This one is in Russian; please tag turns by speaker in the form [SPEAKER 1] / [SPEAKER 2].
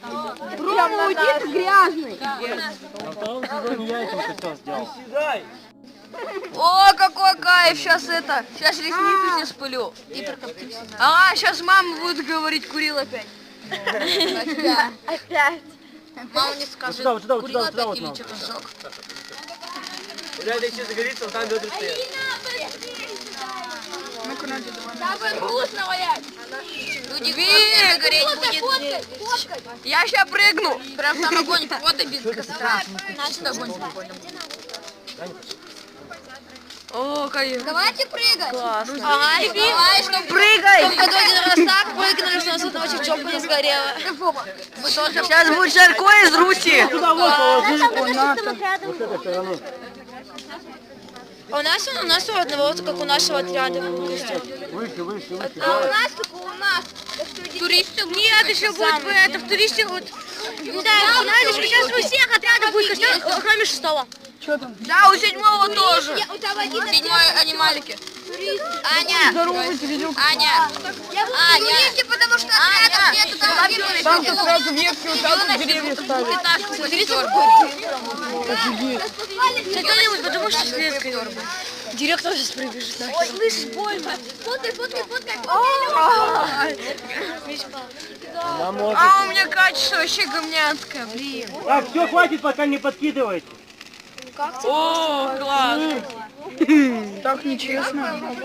[SPEAKER 1] Рома, уйди, ты грязный.
[SPEAKER 2] На втором сезоне я этим все сделал.
[SPEAKER 3] О, какой кайф, сейчас ресницы не спылю. Ага, сейчас мама будет говорить, курил опять.
[SPEAKER 1] Опять.
[SPEAKER 3] Мама не скажет, курил опять или что-то сжег.
[SPEAKER 4] Реально еще загорится, вот там ведра стоят.
[SPEAKER 1] Давай вкусно, ваять.
[SPEAKER 3] Люди, видно, гореть будет. Я сейчас прыгну. Прям сам огонь, фото без костра. Значит, огонь прикольно. О, кайф.
[SPEAKER 1] Давайте прыгать.
[SPEAKER 3] Классно.
[SPEAKER 1] Ага, давай, что
[SPEAKER 3] Прыгай!
[SPEAKER 1] в году один раз так прыгнули, что у нас одного чечёпка не сгорела.
[SPEAKER 3] Сейчас будет жарко из Руси.
[SPEAKER 2] Туда вот положи, вот этой стороной.
[SPEAKER 1] А у нас у одного, как у нашего отряда.
[SPEAKER 2] Выше.
[SPEAKER 1] А у нас только у нас.
[SPEAKER 3] Туристы? Нет, еще будет это, в туристе вот.
[SPEAKER 1] Да, у нас сейчас у всех отрядов будет костер, кроме шестого.
[SPEAKER 3] Да, у седьмого тоже.
[SPEAKER 1] У того один
[SPEAKER 3] Седьмой анималики. Аня! Аня!
[SPEAKER 1] туристы, потому что отрядов нету, там один
[SPEAKER 5] Там-то сразу ветки вот так вот деревья ставят.
[SPEAKER 3] Смотрите,
[SPEAKER 1] Кто-нибудь, потому что следкой. Директор сейчас прибежит. Ой, слышь, больно. Фоткай.
[SPEAKER 3] а у меня качество вообще говнянское, блин.
[SPEAKER 2] Так, все, хватит, пока не подкидывайте.
[SPEAKER 3] О, класс.
[SPEAKER 5] Так нечестно.